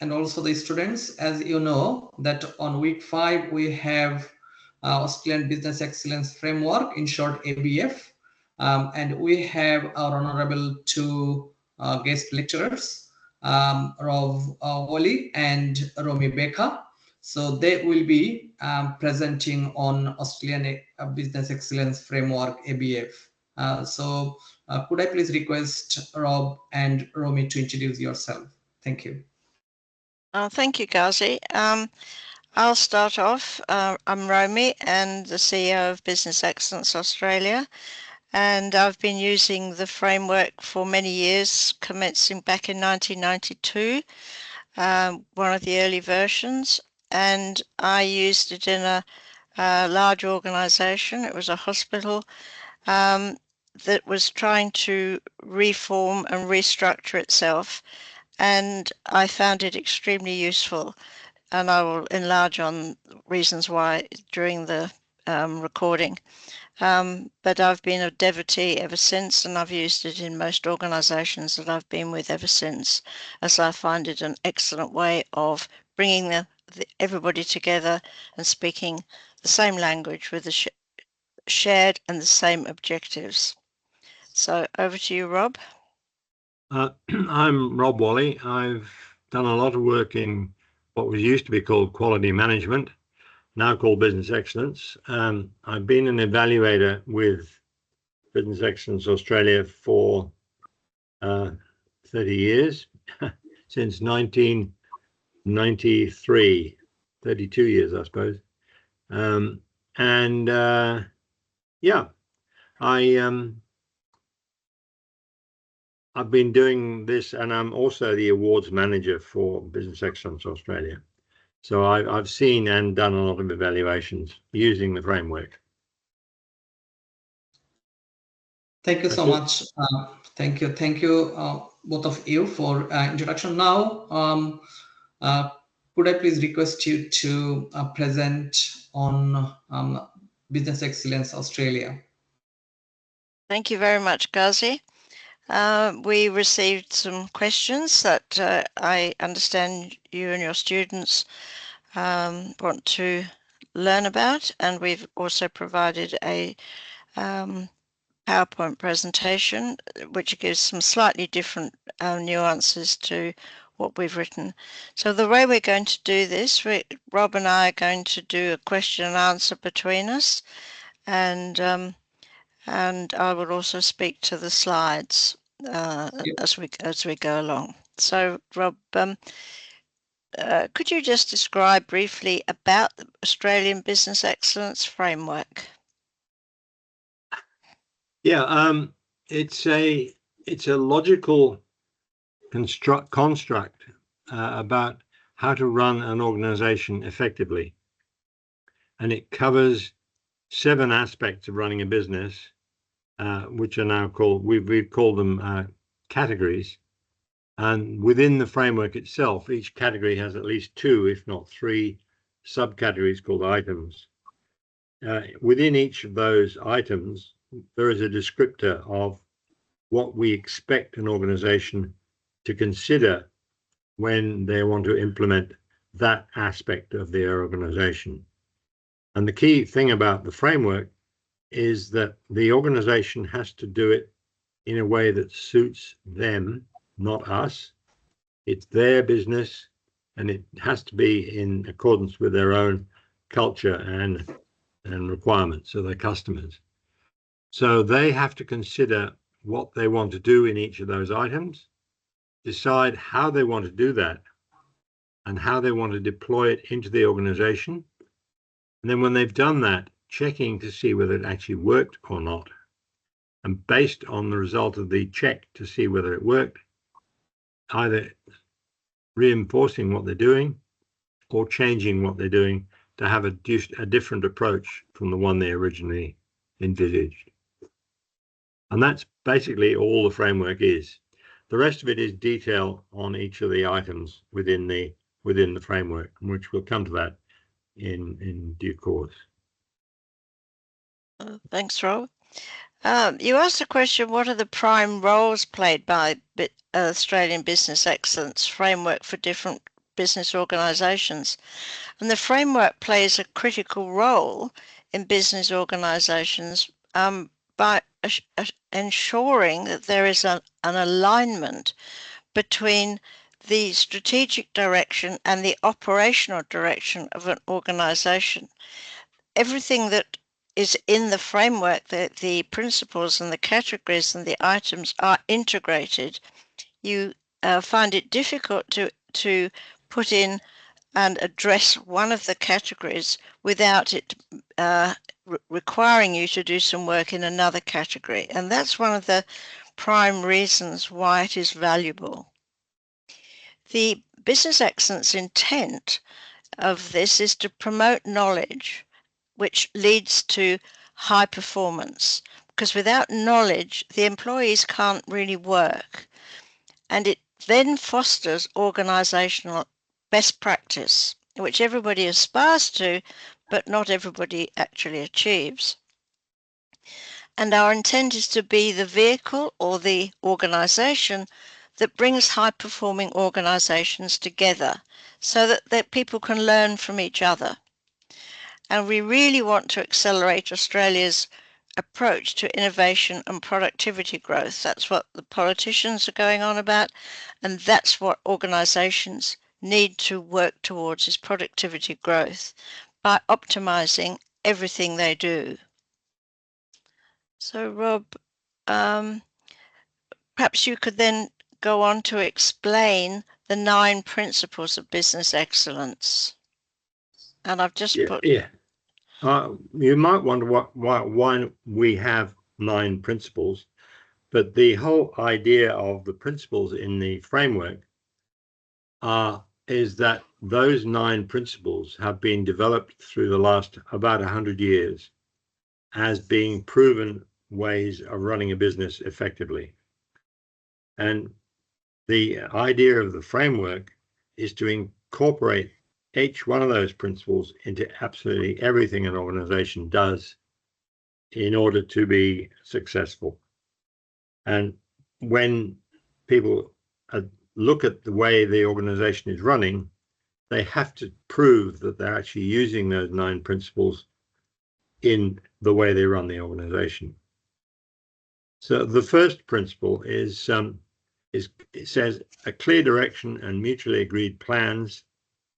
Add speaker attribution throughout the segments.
Speaker 1: and also the students. As you know, that on week 5 we have Australian Business Excellence Framework, in short ABEF, and we have our honorable two guest lecturers, Rob Wally and Romy Becker. So they will be presenting on Australian Business Excellence Framework ABF. Could I please request Rob and Romy to introduce yourself? Thank you.
Speaker 2: Thank you, Ghazi. I'll start off. I'm Romy and the CEO of Business Excellence Australia, and I've been using the framework for many years, commencing back in 1992, one of the early versions, and I used it in a large organization. It was a hospital that was trying to reform and restructure itself, and I found it extremely useful, and I will enlarge on reasons why during the recording. But I've been a devotee ever since, and I've used it in most organisations that I've been with ever since, as I find it an excellent way of bringing everybody together and speaking the same language with the shared and the same objectives. So over to you, Rob.
Speaker 3: I'm Rob Wally. I've done a lot of work in what was used to be called quality management, now called business excellence. I've been an evaluator with Business Excellence Australia for 30 years, since 1993, 32 years, I suppose. I've been doing this, and I'm also the awards manager for Business Excellence Australia. So I've seen and done a lot of evaluations using the framework.
Speaker 1: Thank you so much. Thank you, both of you for introduction. Now, could I please request you to present on Business Excellence Australia?
Speaker 2: Thank you very much, Ghazi. We received some questions that I understand you and your students want to learn about, and we've also provided a PowerPoint presentation which gives some slightly different nuances to what we've written. So the way we're going to do this, Rob and I are going to do a question and answer between us, and I will also speak to the slides as we go along. So, Rob, could you just describe briefly about the Australian Business Excellence Framework?
Speaker 3: Yeah, it's a logical construct about how to run an organization effectively, and it covers 7 aspects of running a business, which are now called, we've called them categories. And within the framework itself, each category has at least 2, if not 3, subcategories called items. Within each of those items, there is a descriptor of what we expect an organization to consider when they want to implement that aspect of their organization. And the key thing about the framework is that the organization has to do it in a way that suits them, not us. It's their business, and it has to be in accordance with their own culture and requirements of their customers. So they have to consider what they want to do in each of those items, decide how they want to do that, and how they want to deploy it into the organization. And then when they've done that, checking to see whether it actually worked or not. And based on the result of the check to see whether it worked, either reinforcing what they're doing or changing what they're doing to have a different approach from the one they originally envisaged. And that's basically all the framework is. The rest of it is detail on each of the items within the framework, which we'll come to that in due course.
Speaker 2: Thanks, Rob. You asked a question, what are the prime roles played by Australian Business Excellence Framework for different business organizations. And the framework plays a critical role in business organizations by ensuring that there is an alignment between the strategic direction and the operational direction of an organization. Everything that is in the framework, the principles and the categories and the items are integrated. You find it difficult to put in and address one of the categories without it requiring you to do some work in another category. And that's one of the prime reasons why it is valuable. The business excellence intent of this is to promote knowledge, which leads to high performance, because without knowledge, the employees can't really work. And it then fosters organizational best practice, which everybody aspires to, but not everybody actually achieves. And our intent is to be the vehicle or the organization that brings high-performing organizations together so that people can learn from each other. And we really want to accelerate Australia's approach to innovation and productivity growth. That's what the politicians are going on about, and that's what organizations need to work towards, is productivity growth by optimizing everything they do. So Rob, perhaps you could then go on to explain the 9 principles of business excellence. And I've just put...
Speaker 3: Yeah. You might wonder why we have 9 principles, but the whole idea of the principles in the framework is that those 9 principles have been developed through the last about 100 years as being proven ways of running a business effectively. And the idea of the framework is to incorporate each one of those principles into absolutely everything an organization does in order to be successful. And when people look at the way the organization is running, they have to prove that they're actually using those 9 principles in the way they run the organization. So the first principle is it says a clear direction and mutually agreed plans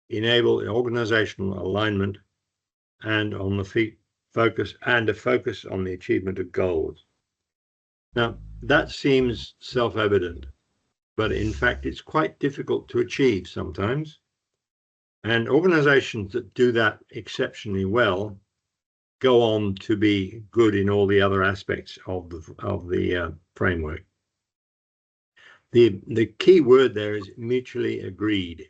Speaker 3: enable organizational alignment and on the focus on the achievement of goals. Now that seems self-evident, but in fact it's quite difficult to achieve sometimes. And organizations that do that exceptionally well go on to be good in all the other aspects of the framework. The key word there is mutually agreed.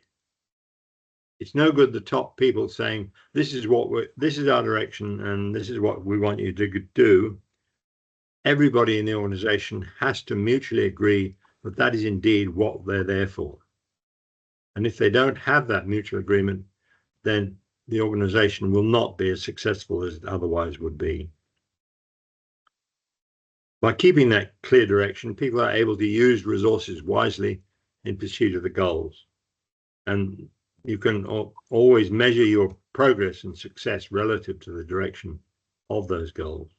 Speaker 3: It's no good the top people saying this is our direction and this is what we want you to do. Everybody in the organization has to mutually agree that that is indeed what they're there for. And if they don't have that mutual agreement, then the organization will not be as successful as it otherwise would be. By keeping that clear direction, people are able to use resources wisely in pursuit of the goals. And you can always measure your progress and success relative to the direction of those goals.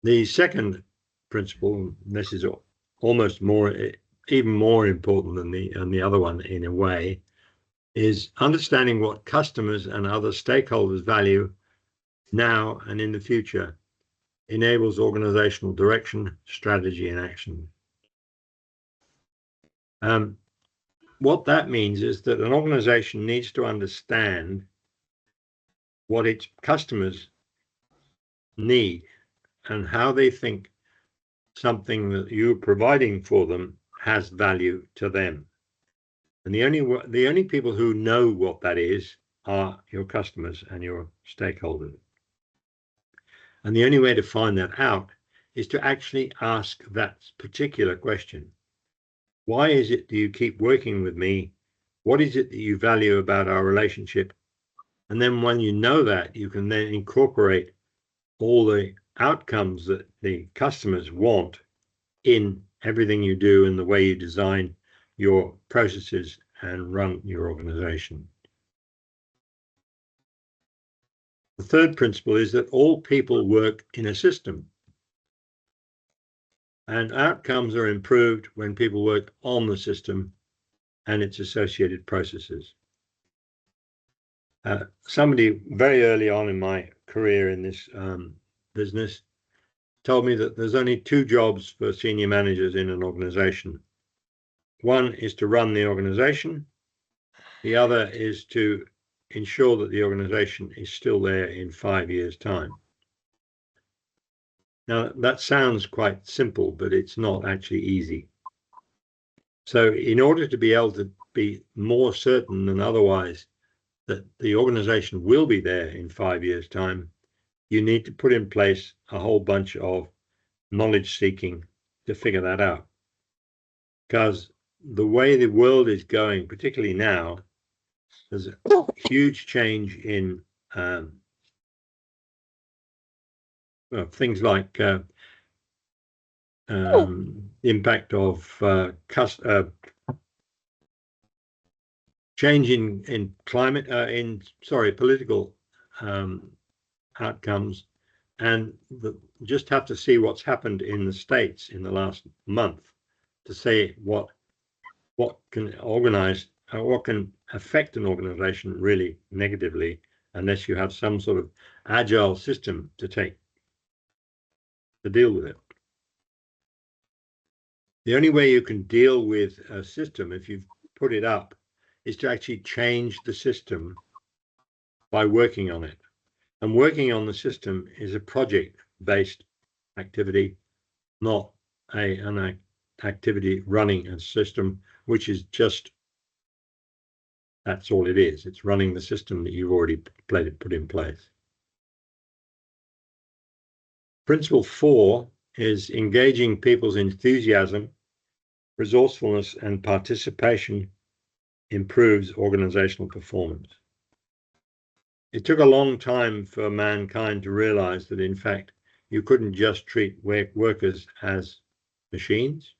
Speaker 3: The second principle, and this is almost even more important than the other one in a way, is understanding what customers and other stakeholders value now and in the future enables organizational direction, strategy, and action. What that means is that an organization needs to understand what its customers need and how they think something that you're providing for them has value to them. And the only people who know what that is are your customers and your stakeholders. And the only way to find that out is to actually ask that particular question. Why is it that you keep working with me? What is it that you value about our relationship? And then when you know that, you can then incorporate all the outcomes that the customers want in everything you do and the way you design your processes and run your organization. The third principle is that all people work in a system, and outcomes are improved when people work on the system and its associated processes. Somebody very early on in my career in this business told me that there's only two jobs for senior managers in an organization. One is to run the organization. The other is to ensure that the organization is still there in 5 years' time. Now, that sounds quite simple, but it's not actually easy. So in order to be able to be more certain than otherwise that the organization will be there in 5 years' time, you need to put in place a whole bunch of knowledge seeking to figure that out. Because the way the world is going, particularly now, there's a huge change in things like the impact of change in climate, political outcomes, and just have to see what's happened in the States in the last month to say what can affect an organization really negatively, unless you have some sort of agile system to deal with it. The only way you can deal with a system, if you've put it up, is to actually change the system by working on it. And working on the system is a project-based activity, not an activity running a system, which is just, that's all it is. It's running the system that you've already put in place. Principle 4 is engaging people's enthusiasm, resourcefulness, and participation improves organizational performance. It took a long time for mankind to realize that, in fact, you couldn't just treat workers as machines.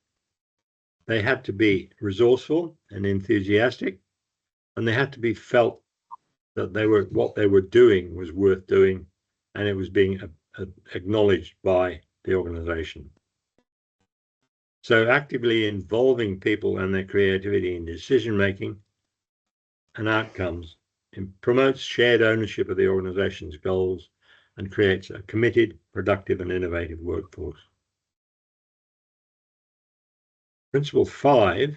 Speaker 3: They had to be resourceful and enthusiastic, and they had to be felt that what they were doing was worth doing, and it was being acknowledged by the organization. So actively involving people and their creativity in decision-making and outcomes, it promotes shared ownership of the organization's goals and creates a committed, productive, and innovative workforce. Principle 5,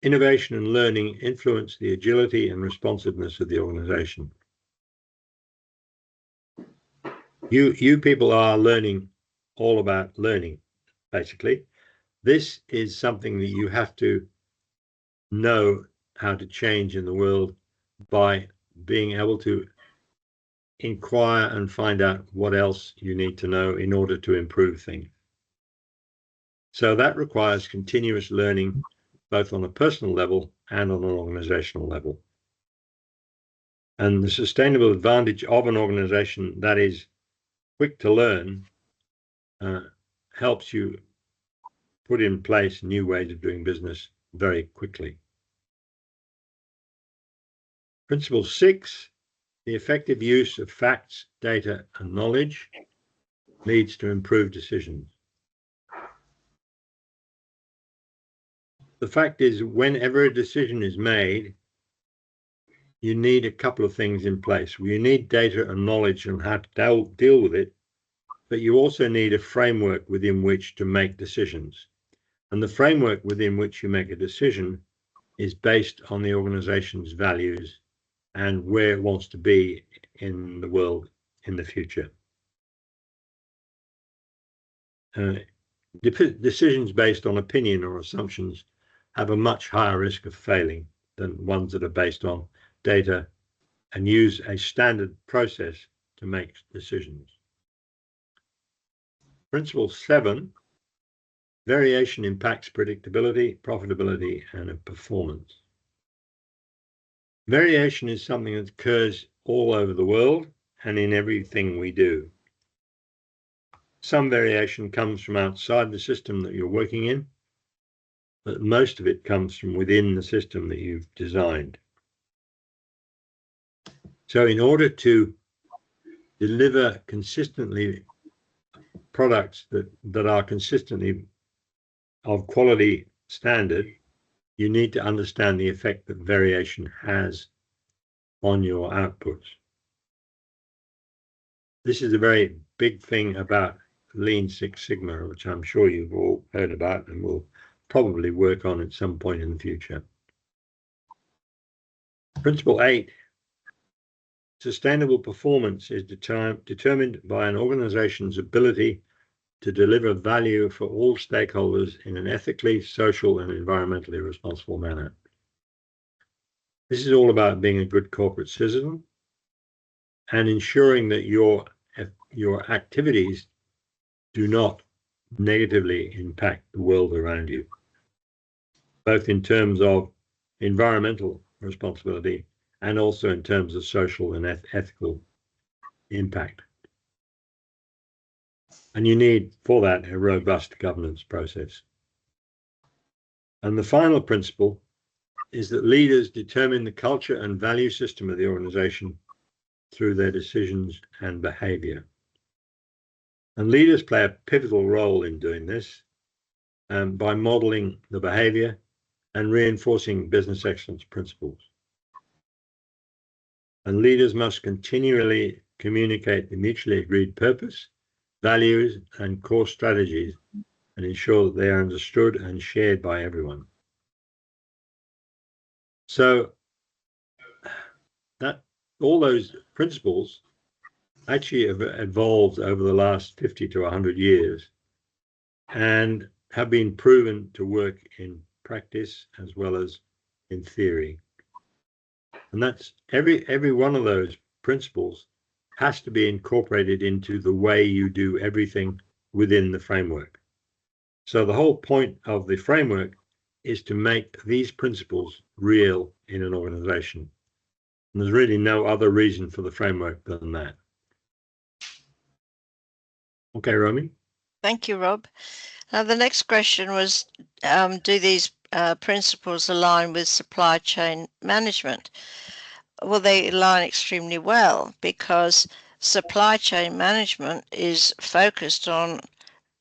Speaker 3: innovation and learning influence the agility and responsiveness of the organization. You people are learning all about learning, basically. This is something that you have to know how to change in the world by being able to inquire and find out what else you need to know in order to improve things. So that requires continuous learning, both on a personal level and on an organizational level. And the sustainable advantage of an organization that is quick to learn helps you put in place new ways of doing business very quickly. Principle 6, the effective use of facts, data, and knowledge leads to improved decisions. The fact is, whenever a decision is made, you need a couple of things in place. You need data and knowledge on how to deal with it, but you also need a framework within which to make decisions. And the framework within which you make a decision is based on the organization's values and where it wants to be in the world in the future. Decisions based on opinion or assumptions have a much higher risk of failing than ones that are based on data and use a standard process to make decisions. Principle 7, variation impacts predictability, profitability, and performance. Variation is something that occurs all over the world and in everything we do. Some variation comes from outside the system that you're working in, but most of it comes from within the system that you've designed. So in order to deliver consistently products that are consistently of quality standard, you need to understand the effect that variation has on your outputs. This is a very big thing about Lean Six Sigma, which I'm sure you've all heard about and will probably work on at some point in the future. Principle 8, sustainable performance is determined by an organization's ability to deliver value for all stakeholders in an ethically, social, and environmentally responsible manner. This is all about being a good corporate citizen and ensuring that your activities do not negatively impact the world around you, both in terms of environmental responsibility and also in terms of social and ethical impact. And you need, for that, a robust governance process. And the final principle is that leaders determine the culture and value system of the organization through their decisions and behavior. And leaders play a pivotal role in doing this by modeling the behavior and reinforcing business excellence principles. And leaders must continually communicate the mutually agreed purpose, values, and core strategies and ensure that they are understood and shared by everyone. So that all those principles actually have evolved over the last 50 to 100 years and have been proven to work in practice as well as in theory. And that's every one of those principles has to be incorporated into the way you do everything within the framework. So the whole point of the framework is to make these principles real in an organization. And there's really no other reason for the framework than that. Okay, Romy.
Speaker 2: Thank you, Rob. Now, the next question was, do these principles align with supply chain management? Well, they align extremely well because supply chain management is focused on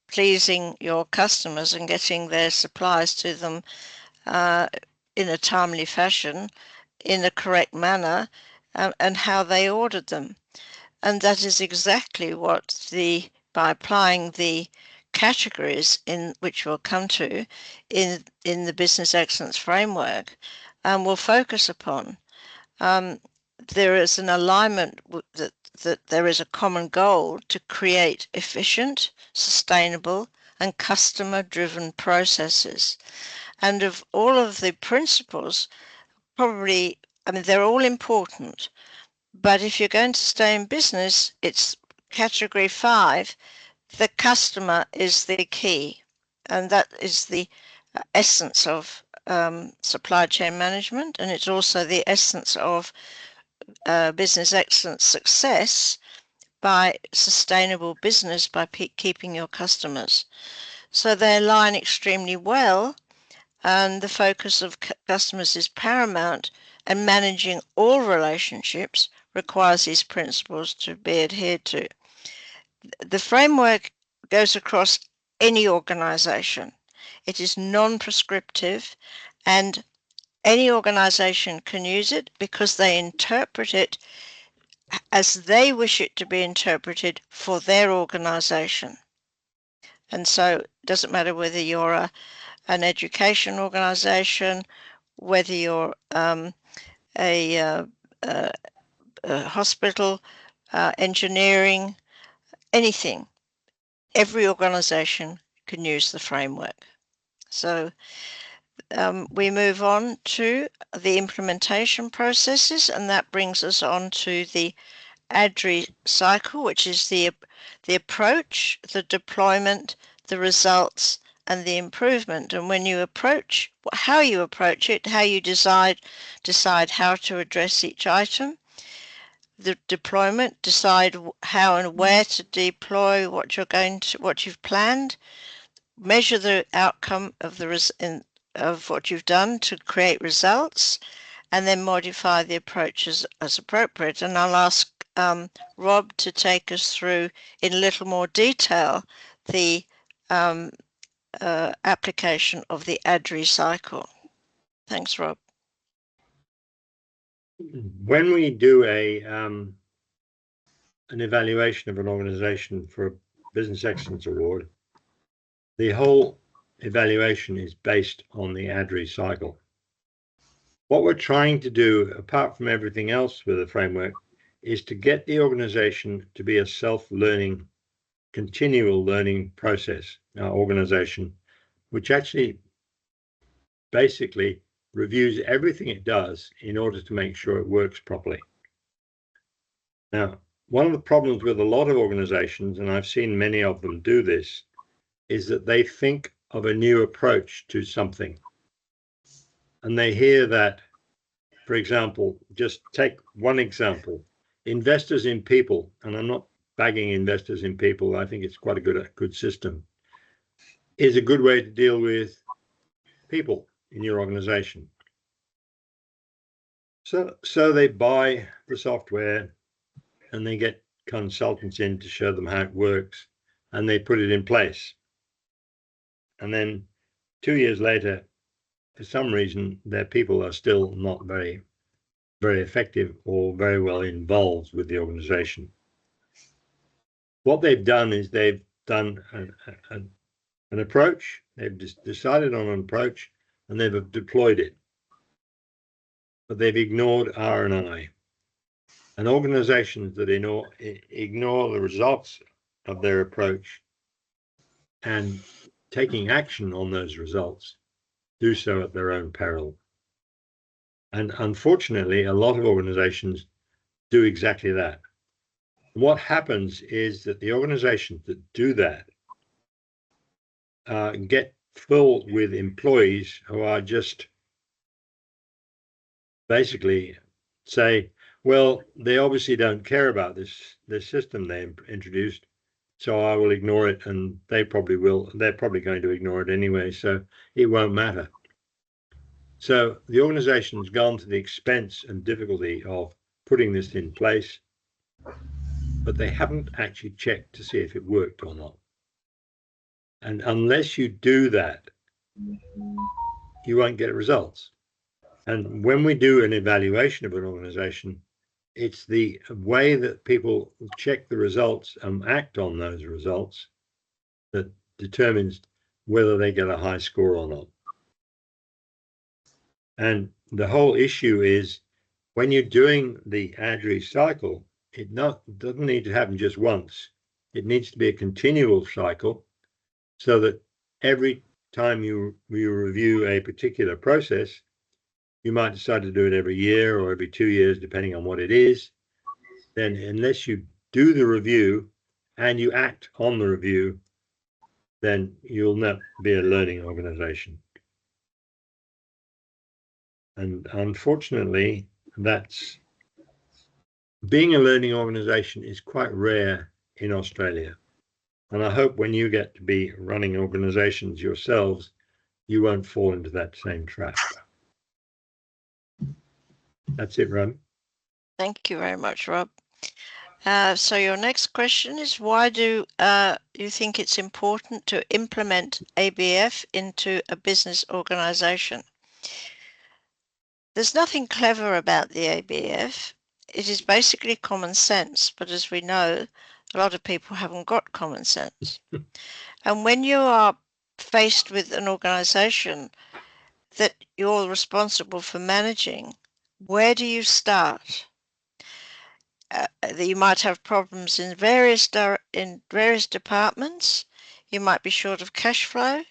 Speaker 2: pleasing your customers and getting their supplies to them in a timely fashion, in the correct manner, and how they ordered them. And that is exactly what by applying the categories in which we'll come to in the business excellence framework, we'll focus upon. There is an alignment that there is a common goal to create efficient, sustainable, and customer-driven processes. And of all of the principles, probably, I mean, they're all important. But if you're going to stay in business, it's category 5. The customer is the key. And that is the essence of supply chain management. And it's also the essence of business excellence success by sustainable business, by keeping your customers. So they align extremely well. And the focus of customers is paramount, and managing all relationships requires these principles to be adhered to. The framework goes across any organization. It is non-prescriptive, and any organization can use it because they interpret it as they wish it to be interpreted for their organization. And so it doesn't matter whether you're an education organization, whether you're a hospital, engineering, anything. Every organization can use the framework. So we move on to the implementation processes, and that brings us on to the ADRI cycle, which is the approach, the deployment, the results, and the improvement. And when you approach, how you approach it, how you decide how to address each item. The deployment, decide how and where to deploy what you've planned. Measure the outcome of of what you've done to create results, and then modify the approaches as appropriate. And I'll ask Rob to take us through in a little more detail the application of the ADRI cycle. Thanks, Rob.
Speaker 3: When we do an evaluation of an organization for a Business Excellence Award, the whole evaluation is based on the ADRI cycle. What we're trying to do, apart from everything else with the framework, is to get the organization to be a self-learning, continual learning process, organization, which actually basically reviews everything it does in order to make sure it works properly. Now, one of the problems with a lot of organizations, and I've seen many of them do this, is that they think of a new approach to something. And they hear that, for example, just take one example, investors in people, and I'm not bagging investors in people, I think it's quite a good system, is a good way to deal with people in your organization. So they buy the software and they get consultants in to show them how it works, and they put it in place. And then 2 years later, for some reason, their people are still not very effective or very well involved with the organization. What they've done is they've done an approach, they've decided on an approach, and they've deployed it. But they've ignored R&I. And organizations that ignore the results of their approach and taking action on those results do so at their own peril. And unfortunately, a lot of organizations do exactly that. What happens is that the organizations that do that get filled with employees who are just basically say, well, they obviously don't care about this system they introduced, so I will ignore it, and they probably will. They're probably going to ignore it anyway, so it won't matter. So the organization's gone to the expense and difficulty of putting this in place, but they haven't actually checked to see if it worked or not. And unless you do that, you won't get results. And when we do an evaluation of an organization, it's the way that people check the results and act on those results that determines whether they get a high score or not. And the whole issue is when you're doing the ADRI cycle, it doesn't need to happen just once. It needs to be a continual cycle so that every time you review a particular process, you might decide to do it every year or every 2 years, depending on what it is. Then unless you do the review and you act on the review, then you'll not be a learning organization. And unfortunately, being a learning organization is quite rare in Australia. And I hope when you get to be running organizations yourselves, you won't fall into that same trap. That's it, Rob.
Speaker 2: Thank you very much, Rob. So your next question is, why do you think it's important to implement ABEF into a business organization? There's nothing clever about the ABEF. It is basically common sense, but as we know, a lot of people haven't got common sense. And when you are faced with an organization that you're responsible for managing, where do you start? You might have problems in various departments. You might be short of cash flow.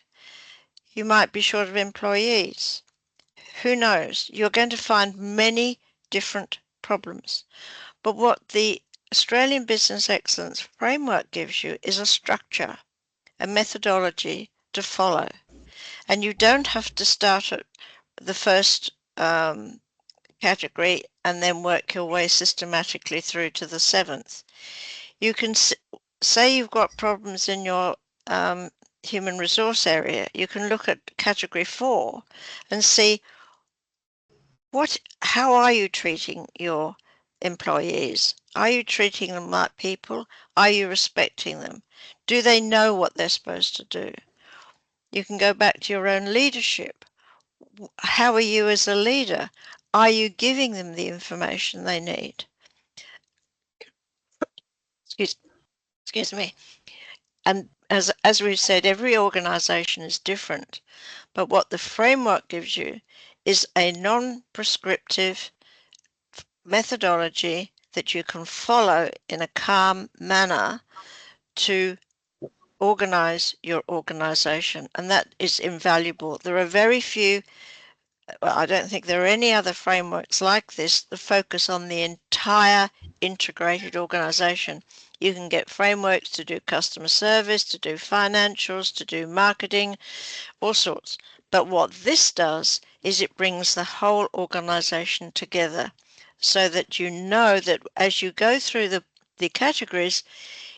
Speaker 2: You might be short of employees. Who knows? You're going to find many different problems. But what the Australian Business Excellence Framework gives you is a structure, a methodology to follow. And you don't have to start at the first category and then work your way systematically through to the 7th. You can say you've got problems in your human resource area, you can look at category 4 and see how are you treating your employees? Are you treating them like people? Are you respecting them? Do they know what they're supposed to do? You can go back to your own leadership. How are you as a leader? Are you giving them the information they need? Excuse me. And as we've said, every organization is different. But what the framework gives you is a non-prescriptive methodology that you can follow in a calm manner to organize your organization, and that is invaluable. There are very few, well, I don't think there are any other frameworks like this that focus on the entire integrated organization. You can get frameworks to do customer service, to do financials, to do marketing, all sorts. But what this does is it brings the whole organization together so that you know that as you go through the categories,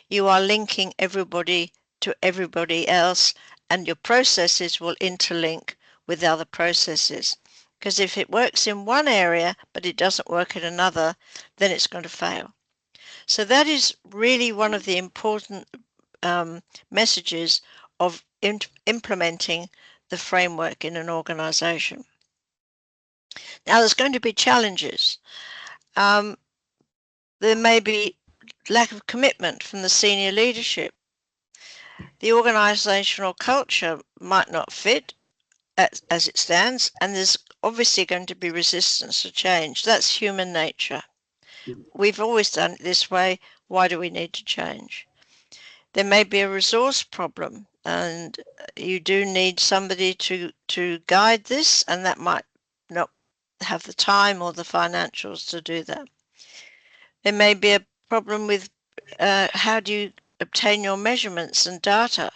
Speaker 2: you are linking everybody to everybody else, and your processes will interlink with other processes. Because if it works in one area but it doesn't work in another, then it's going to fail. So that is really one of the important messages of implementing the framework in an organization. Now, there's going to be challenges. There may be lack of commitment from the senior leadership. The organizational culture might not fit as it stands, and there's obviously going to be resistance to change. That's human nature. We've always done it this way. Why do we need to change? There may be a resource problem, and you do need somebody to guide this, and that might not have the time or the financials to do that. There may be a problem with how do you obtain your measurements and data?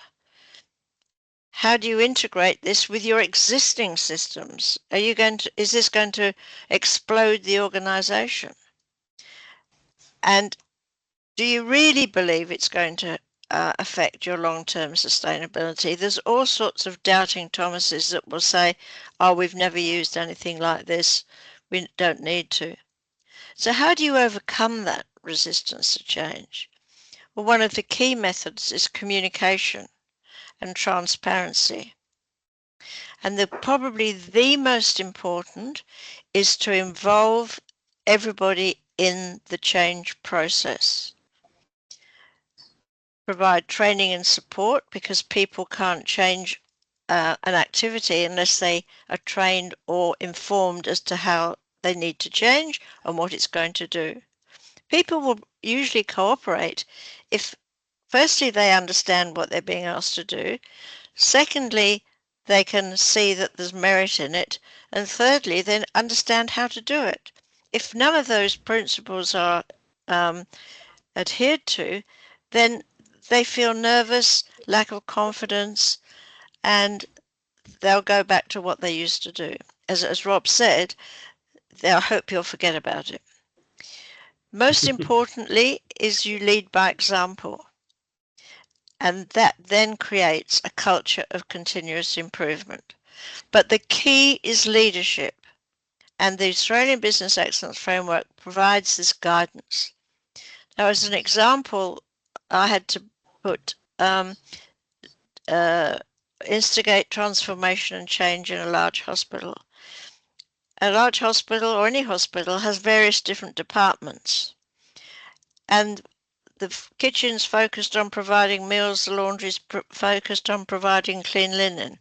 Speaker 2: How do you integrate this with your existing systems? Is this going to explode the organization? And do you really believe it's going to affect your long-term sustainability? There's all sorts of doubting Thomases that will say, oh, we've never used anything like this. We don't need to. So how do you overcome that resistance to change? Well, one of the key methods is communication and transparency. And probably the most important is to involve everybody in the change process. Provide training and support, because people can't change an activity unless they are trained or informed as to how they need to change and what it's going to do. People will usually cooperate if, firstly, they understand what they're being asked to do. Secondly, they can see that there's merit in it. And thirdly, they understand how to do it. If none of those principles are adhered to, then they feel nervous, lack of confidence, and they'll go back to what they used to do. As Rob said, they'll hope you'll forget about it. Most importantly is you lead by example. And that then creates a culture of continuous improvement. But the key is leadership. And the Australian Business Excellence Framework provides this guidance. Now, as an example, I had to put instigate transformation and change in a large hospital. A large hospital, or any hospital, has various different departments. And the kitchen's focused on providing meals, the laundry's focused on providing clean linen.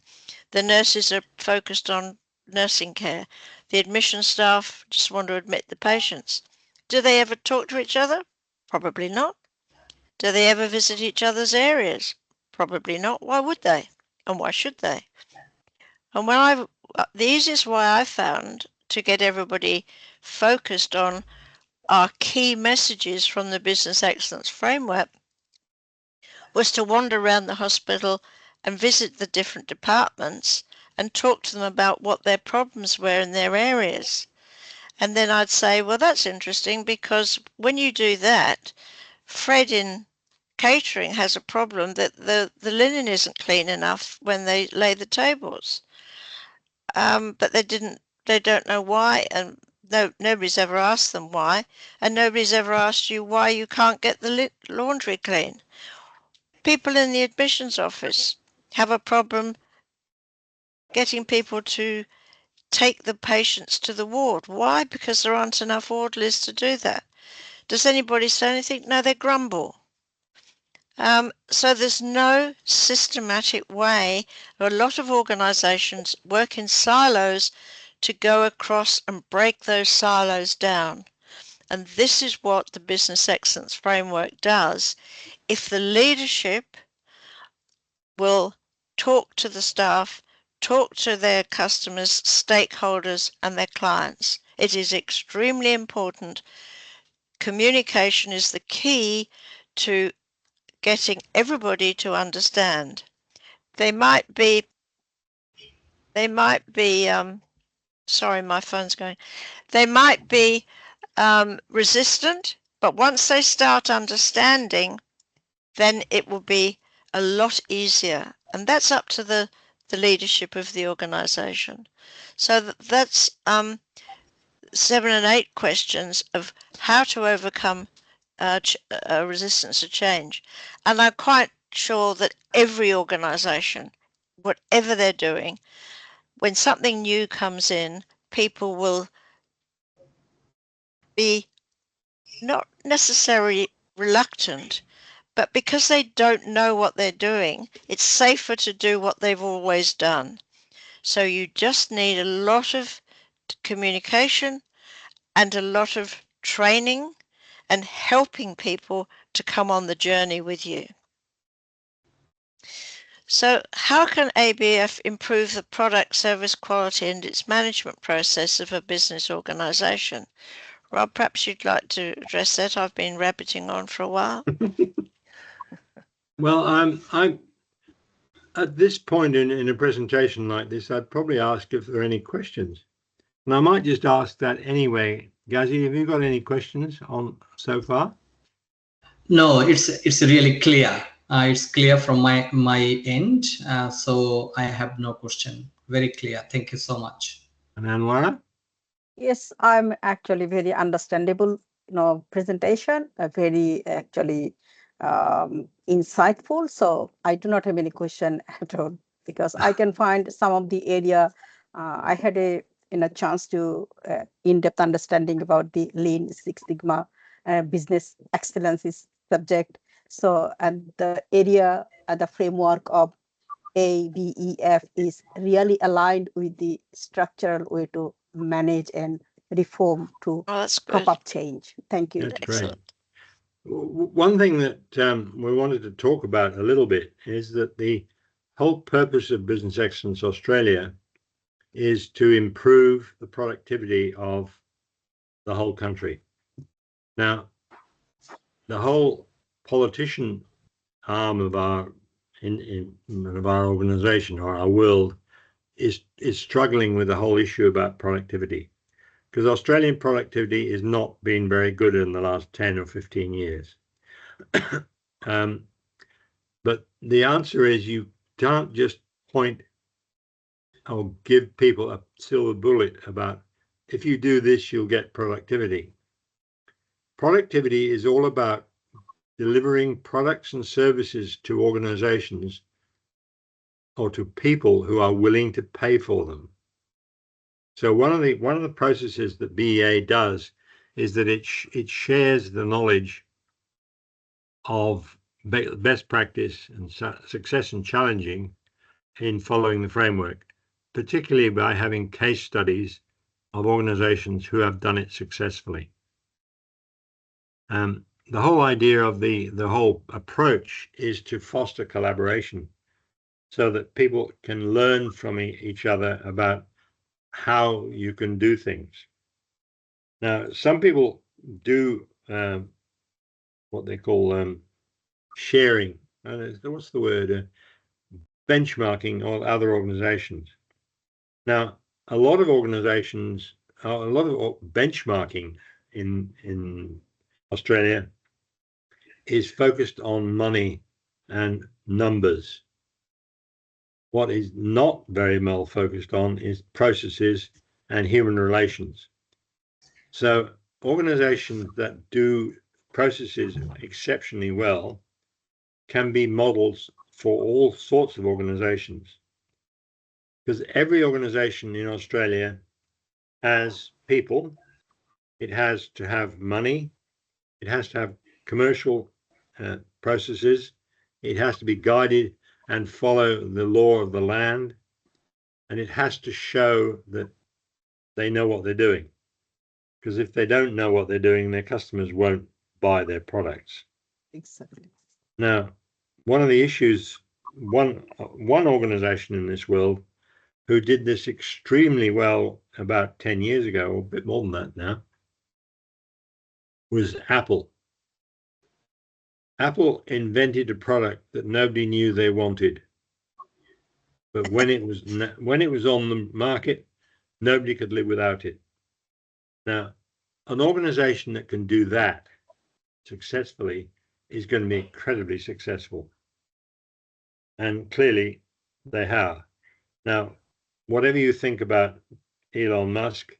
Speaker 2: The nurses are focused on nursing care. The admission staff just want to admit the patients. Do they ever talk to each other? Probably not. Do they ever visit each other's areas? Probably not. Why would they? And why should they? And the easiest way I found to get everybody focused on our key messages from the Business Excellence Framework was to wander around the hospital and visit the different departments and talk to them about what their problems were in their areas. And then I'd say, well, that's interesting, because when you do that, Fred in catering has a problem that the linen isn't clean enough when they lay the tables. But they don't know why, and nobody's ever asked them why, and nobody's ever asked you why you can't get the laundry clean. People in the admissions office have a problem getting people to take the patients to the ward. Why? Because there aren't enough orderlies to do that. Does anybody say anything? No, they grumble. So there's no systematic way. A lot of organisations work in silos to go across and break those silos down. And this is what the Business Excellence Framework does. If the leadership will talk to the staff, talk to their customers, stakeholders, and their clients, it is extremely important. Communication is the key to getting everybody to understand. They might be, sorry, my phone's going. They might be resistant, but once they start understanding, then it will be a lot easier. And that's up to the leadership of the organization. So that's 7 and 8 questions of how to overcome resistance to change. And I'm quite sure that every organization, whatever they're doing, when something new comes in, people will be not necessarily reluctant, but because they don't know what they're doing, it's safer to do what they've always done. So you just need a lot of communication and a lot of training and helping people to come on the journey with you. So how can ABEF improve the product, service quality and its management process of a business organisation? Rob, perhaps you'd like to address that. I've been rabbiting on for a while.
Speaker 3: Well, I at this point in a presentation like this, I'd probably ask if there are any questions. And I might just ask that anyway. Ghazi, have you got any questions on so far?
Speaker 1: No, it's really clear. It's clear from my end. So I have no question. Very clear. Thank you so much.
Speaker 3: And Anwara?
Speaker 4: Yes, I'm actually very understandable, presentation, very actually insightful. So I do not have any question at all because I can find some of the area. I had a chance to in-depth understanding about the Lean Six Sigma business excellence is subject. So and the area, the framework of ABEF is really aligned with the structural way to manage and reform to pop up change. Thank you.
Speaker 3: That's great. One thing that we wanted to talk about a little bit is that the whole purpose of Business Excellence Australia is to improve the productivity of the whole country. Now, the whole politician arm of our of our organization or our world is struggling with the whole issue about productivity, because Australian productivity has not been very good in the last 10 or 15 years. But the answer is you can't just point or give people a silver bullet about if you do this, you'll get productivity. Productivity is all about delivering products and services to organizations or to people who are willing to pay for them. So one of the processes that BEA does is that it shares the knowledge of best practice and success and challenging in following the framework, particularly by having case studies of organizations who have done it successfully. The whole idea of the whole approach is to foster collaboration so that people can learn from each other about how you can do things. Now, some people do what they call sharing. What's the word? Benchmarking on other organizations. Now, a lot of organizations, a lot of benchmarking in Australia is focused on money and numbers. What is not very well focused on is processes and human relations. So organizations that do processes exceptionally well can be models for all sorts of organizations, because every organization in Australia has people, it has to have money, it has to have commercial processes, it has to be guided and follow the law of the land, and it has to show that they know what they're doing. Because if they don't know what they're doing, their customers won't buy their products.
Speaker 4: Exactly.
Speaker 3: Now, one of the issues, one organization in this world who did this extremely well about 10 years ago, or a bit more than that now, was Apple. Apple invented a product that nobody knew they wanted. But when it was on the market, nobody could live without it. Now, an organization that can do that successfully is going to be incredibly successful. And clearly they have. Now, whatever you think about Elon Musk,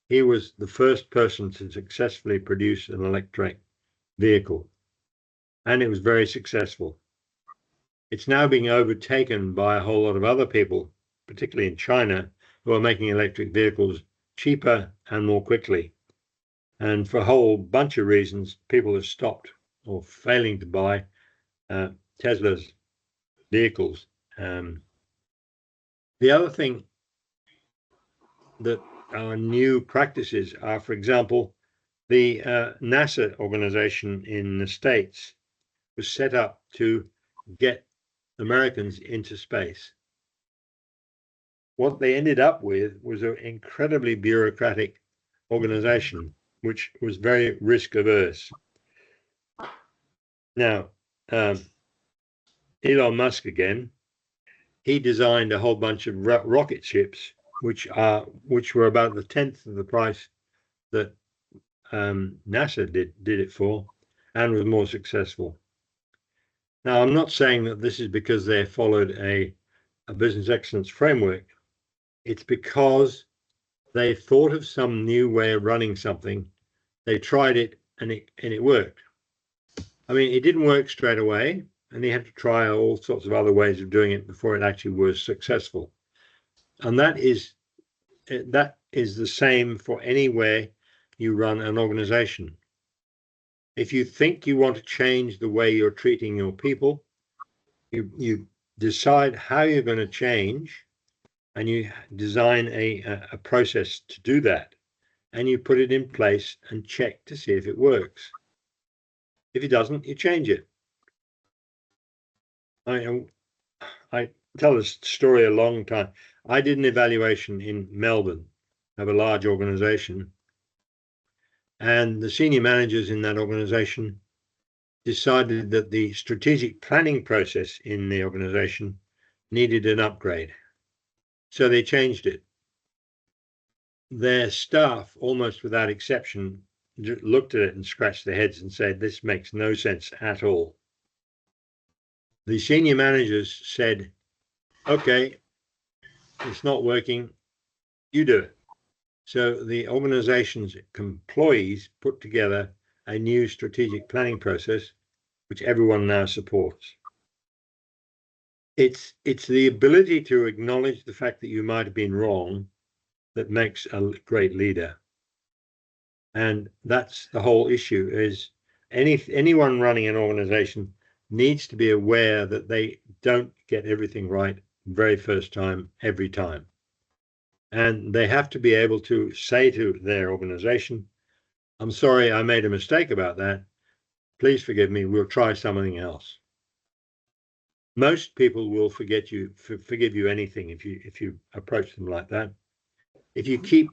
Speaker 3: he was the first person to successfully produce an electric vehicle, and it was very successful. It's now being overtaken by a whole lot of other people, particularly in China, who are making electric vehicles cheaper and more quickly. And for a whole bunch of reasons, people have stopped or failing to buy Tesla's vehicles. The other thing that are new practices are, for example, the NASA organization in the States was set up to get Americans into space. What they ended up with was an incredibly bureaucratic organization, which was very risk averse. Now, Elon Musk again, he designed a whole bunch of rocket ships, which were about the 10th of the price that NASA did it for, and was more successful. Now, I'm not saying that this is because they followed a business excellence framework. It's because they thought of some new way of running something. They tried it and it worked. I mean, it didn't work straight away, and they had to try all sorts of other ways of doing it before it actually was successful. And that is the same for any way you run an organization. If you think you want to change the way you're treating your people, you decide how you're going to change, and you design a process to do that, and you put it in place and check to see if it works. If it doesn't, you change it. I tell this story a long time. I did an evaluation in Melbourne of a large organization, and the senior managers in that organization decided that the strategic planning process in the organization needed an upgrade. So they changed it. Their staff, almost without exception, looked at it and scratched their heads and said, this makes no sense at all. The senior managers said, okay, it's not working, you do it. So the organization's employees put together a new strategic planning process, which everyone now supports. It's the ability to acknowledge the fact that you might have been wrong that makes a great leader. And that's the whole issue, is anyone running an organization needs to be aware that they don't get everything right very first time, every time. And they have to be able to say to their organization, I'm sorry, I made a mistake about that. Please forgive me, we'll try something else. Most people will forgive you anything if you approach them like that. If you keep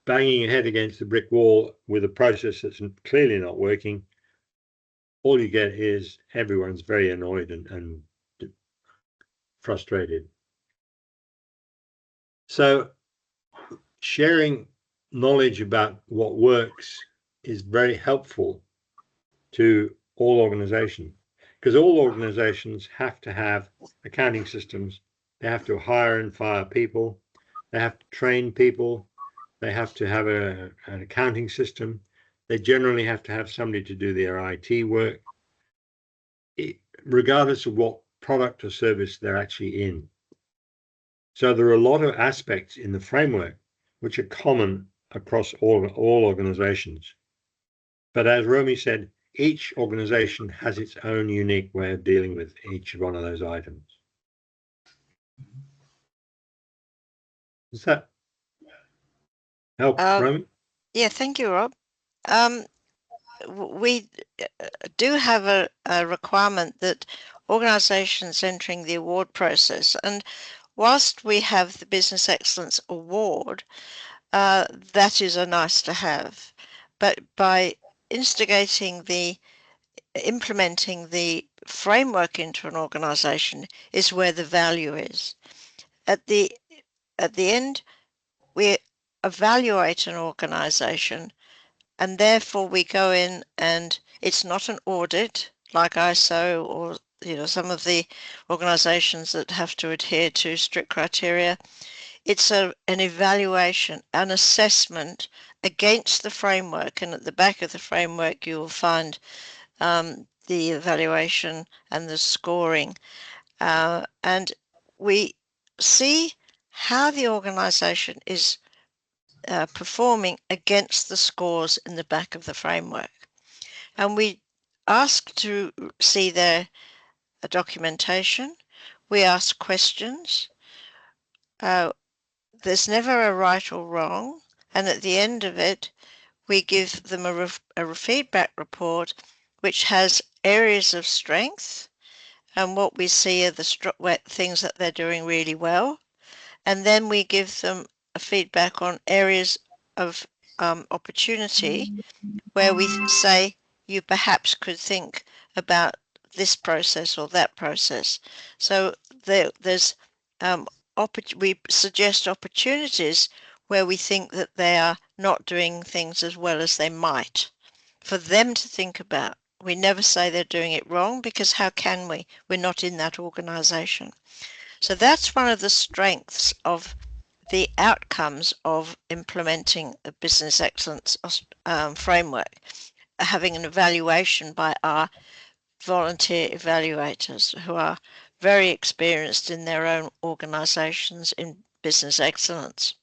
Speaker 3: banging your head against the brick wall with a process that's clearly not working, all you get is everyone's very annoyed and frustrated. So sharing knowledge about what works is very helpful to all organizations, because all organizations have to have accounting systems. They have to hire and fire people. They have to train people. They have to have an accounting system. They generally have to have somebody to do their IT work, regardless of what product or service they're actually in. So there are a lot of aspects in the framework which are common across all organizations. But as Romy said, each organization has its own unique way of dealing with each one of those items. Does that help, Romy?
Speaker 2: Yeah, thank you, Rob. We do have a requirement that organizations entering the award process, and whilst we have the Business Excellence Award, that is a nice to have, but by implementing the framework into an organization is where the value is. At the end, we evaluate an organization, and therefore we go in, and it's not an audit like ISO or some of the organizations that have to adhere to strict criteria. It's an evaluation, an assessment against the framework, and at the back of the framework you will find the evaluation and the scoring, and we see how the organization is performing against the scores in the back of the framework. And we ask to see their documentation. We ask questions. There's never a right or wrong. And at the end of it, we give them a feedback report which has areas of strength, and what we see are the things that they're doing really well. And then we give them a feedback on areas of opportunity where we say you perhaps could think about this process or that process. So there's we suggest opportunities where we think that they are not doing things as well as they might, for them to think about. We never say they're doing it wrong, because how can we? We're not in that organization. So that's one of the strengths of the outcomes of implementing a business excellence framework, having an evaluation by our volunteer evaluators who are very experienced in their own organizations in business excellence.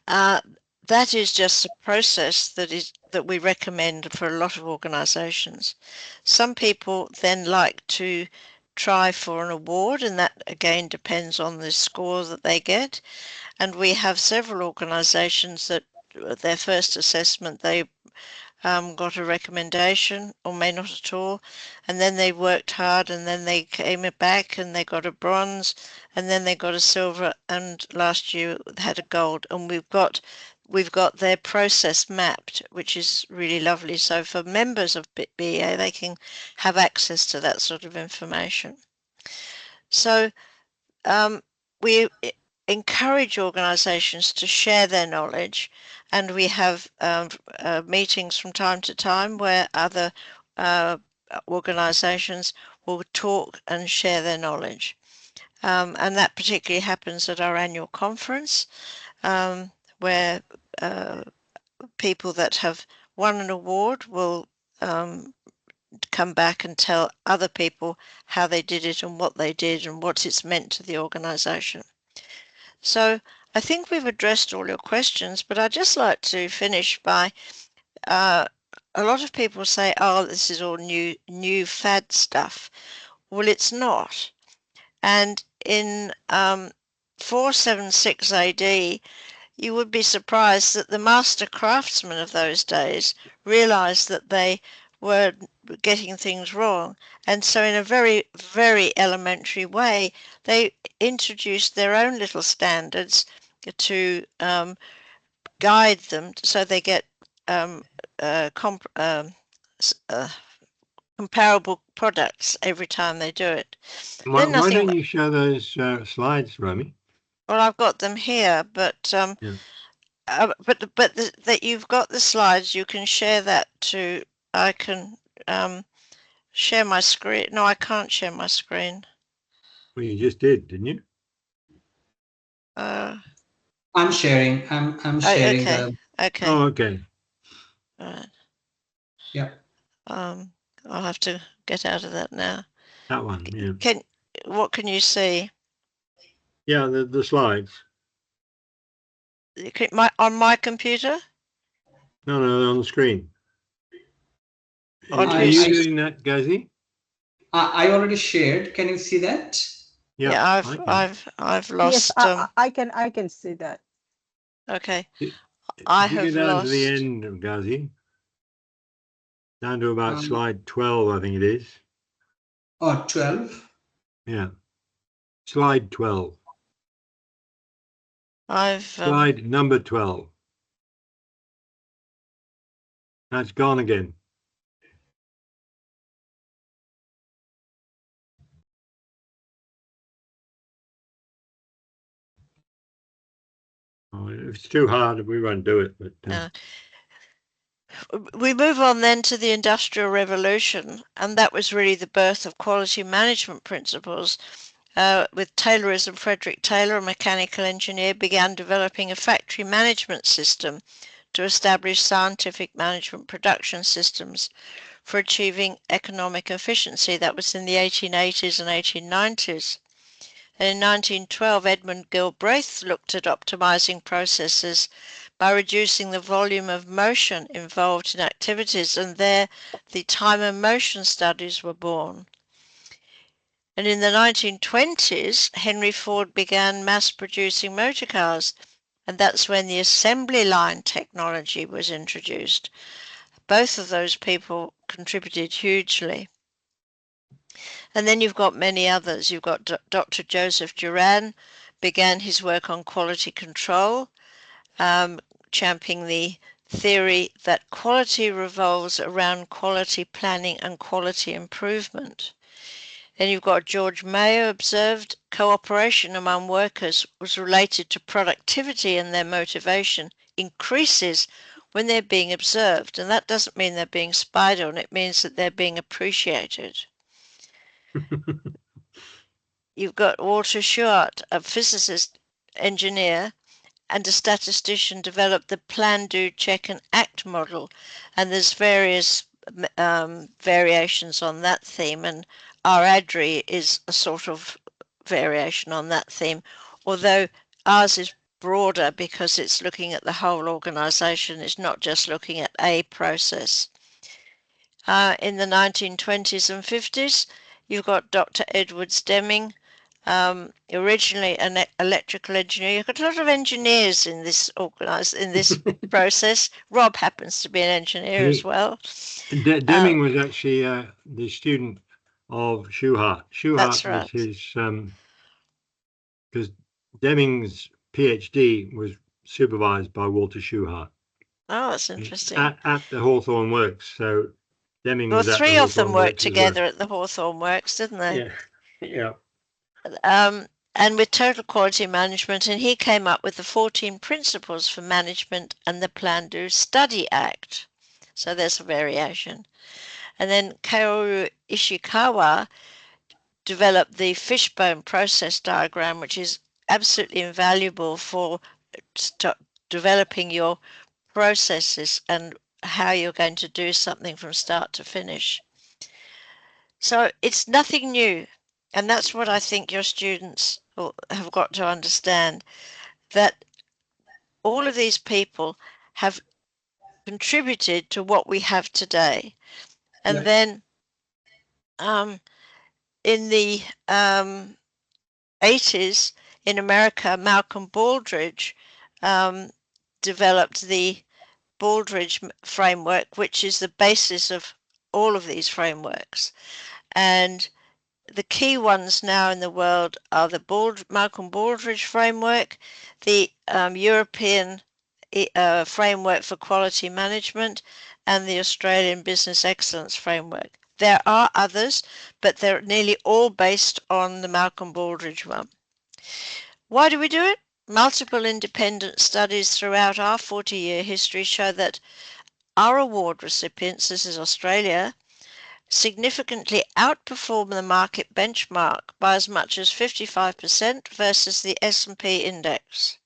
Speaker 2: That is just a process that we recommend for a lot of organizations. Some people then like to try for an award, and that again depends on the score that they get. And we have several organizations that their first assessment they got a recommendation or may not at all, and then they worked hard, and then they came back and they got a bronze, and then they got a silver, and last year had a gold. And we've got their process mapped, which is really lovely. So for members of BEA, they can have access to that sort of information. So we encourage organizations to share their knowledge, and we have meetings from time to time where other organizations will talk and share their knowledge. And that particularly happens at our annual conference, where people that have won an award will come back and tell other people how they did it and what they did and what it's meant to the organization. So I think we've addressed all your questions, but I'd just like to finish by a lot of people say, oh, this is all new fad stuff. Well, it's not. And in 476 AD, you would be surprised that the master craftsmen of those days realized that they were getting things wrong. And so in a very, very elementary way, they introduced their own little standards to guide them so they get comparable products every time they do it.
Speaker 3: Why don't you show those slides, Romy?
Speaker 2: Well, I've got them here, but that you've got the slides, you can share that to. I can share my screen. No, I can't share my screen.
Speaker 3: Well, you just did, didn't you?
Speaker 1: I'm sharing. I'm sharing
Speaker 2: okay.
Speaker 1: the.
Speaker 2: Okay.
Speaker 3: Oh, okay.
Speaker 2: Right.
Speaker 1: Yeah.
Speaker 2: I'll have to get out of that now.
Speaker 3: That one, yeah.
Speaker 2: What can you see?
Speaker 3: Yeah, the slides.
Speaker 2: On my computer?
Speaker 3: No, on the screen.
Speaker 2: On
Speaker 3: Are
Speaker 2: whose?
Speaker 3: you doing that, Gazi?
Speaker 1: I already shared. Can you see that?
Speaker 2: Yeah, I've lost.
Speaker 4: Yes, I can see that.
Speaker 2: Okay,
Speaker 3: If
Speaker 2: I
Speaker 3: you
Speaker 2: have
Speaker 3: go down to the
Speaker 2: lost.
Speaker 3: end, Gazi, down to about
Speaker 1: Um,
Speaker 3: slide 12, I think it is.
Speaker 1: Oh, 12.
Speaker 3: Yeah, slide 12. Slide number 12. That's gone again. Oh, if it's too hard, we won't do it. But
Speaker 2: we move on then to the Industrial Revolution, and that was really the birth of quality management principles. With Taylorism, Frederick Taylor, a mechanical engineer, began developing a factory management system to establish scientific management production systems for achieving economic efficiency. That was in the 1880s and 1890s. And in 1912, Edmund Gilbraith looked at optimizing processes by reducing the volume of motion involved in activities, and there the time and motion studies were born. And in the 1920s, Henry Ford began mass producing motor cars, and that's when the assembly line technology was introduced. Both of those people contributed hugely. And then you've got many others. You've got Dr. Joseph Duran began his work on quality control, championing the theory that quality revolves around quality planning and quality improvement. Then you've got George Mayo observed cooperation among workers was related to productivity, and their motivation increases when they're being observed. And that doesn't mean they're being spied on, it means that they're being appreciated. You've got Walter Shewhart, a physicist, engineer, and a statistician, developed the plan, do, check, and act model. And there's various variations on that theme, and our ADRI is a sort of variation on that theme, although ours is broader because it's looking at the whole organization. It's not just looking at a process. In the 1920s and 50s, you've got Dr. Edwards Deming, originally an electrical engineer. You've got a lot of engineers in this process. Rob happens to be an engineer as well.
Speaker 3: Deming was actually the student of Shewhart. Shewhart was his, because Deming's PhD was supervised by Walter Shewhart.
Speaker 2: Oh, that's interesting.
Speaker 3: At the Hawthorne Works. So Deming was at the
Speaker 2: three of them
Speaker 3: Hawthorne
Speaker 2: worked
Speaker 3: Works
Speaker 2: together at the Hawthorne Works, didn't they?
Speaker 3: Yeah.
Speaker 2: And with total quality management, and he came up with the 14 principles for management and the Plan, Do, Study Act. So there's a variation. And then Kaoru Ishikawa developed the fishbone process diagram, which is absolutely invaluable for developing your processes and how you're going to do something from start to finish. So it's nothing new. And that's what I think your students have got to understand, that all of these people have contributed to what we have today. And then in the 80s in America, Malcolm Baldrige developed the Baldrige framework, which is the basis of all of these frameworks. And the key ones now in the world are the Malcolm Baldrige framework, the European framework for quality management, and the Australian Business Excellence framework. There are others, but they're nearly all based on the Malcolm Baldrige one. Why do we do it? Multiple independent studies throughout our 40-year history show that our award recipients, this is Australia, significantly outperform the market benchmark by as much as 55% versus the S&P index.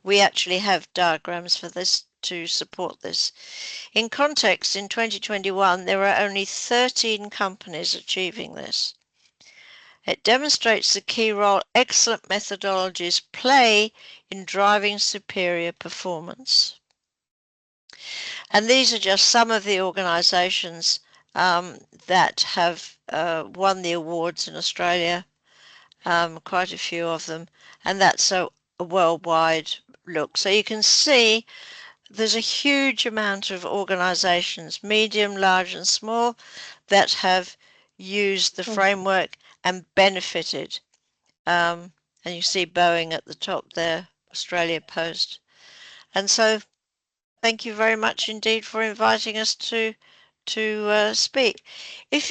Speaker 2: We actually have diagrams for this to support this. In context, in 2021, there were only 13 companies achieving this. It demonstrates the key role excellent methodologies play in driving superior performance. And these are just some of the organisations that have won the awards in Australia, quite a few of them, and that's a worldwide look. So you can see there's a huge amount of organisations, medium, large and small, that have used the framework and benefited. And you see Boeing at the top there, Australia Post. And so thank you very much indeed for inviting us to speak. If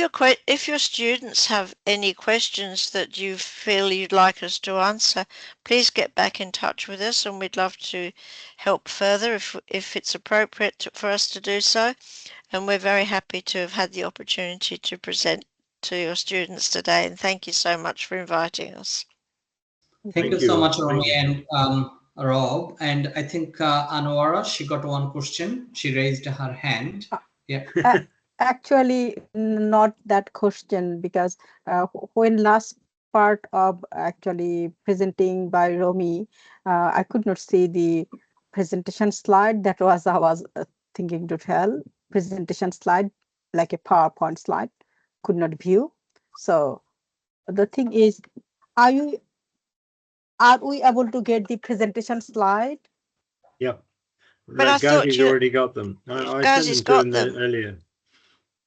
Speaker 2: your students have any questions that you feel you'd like us to answer, please get back in touch with us, and we'd love to help further if it's appropriate for us to do so. And we're very happy to have had the opportunity to present to your students today. And thank you so much for inviting us.
Speaker 1: Thank you so much, Romy and Rob. And I think Anwara, she got one question. She raised her hand. Yeah.
Speaker 4: Actually, not that question, because when last part of actually presenting by Romy, I could not see the presentation slide. That was I was thinking to tell. Presentation slide, like a PowerPoint slide, could not view. So the thing is, are we able to get the presentation slide?
Speaker 3: Yep.
Speaker 2: But I thought
Speaker 3: Ghazi's already got them. I sent them to him earlier.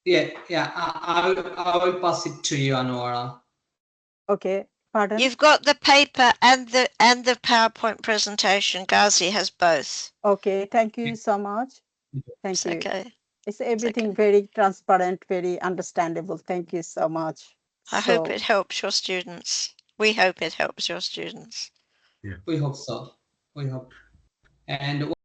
Speaker 1: Yeah, I will pass it to you, Anwara.
Speaker 4: Okay, pardon?
Speaker 2: You've got the paper and the PowerPoint presentation. Ghazi has both.
Speaker 4: Okay, thank you so much. Thank
Speaker 2: It's
Speaker 4: you.
Speaker 2: okay.
Speaker 4: It's everything very transparent, very understandable. Thank you so much.
Speaker 2: I hope it helps your students. We hope it helps your students.
Speaker 3: Yeah.
Speaker 1: We hope so. We hope. And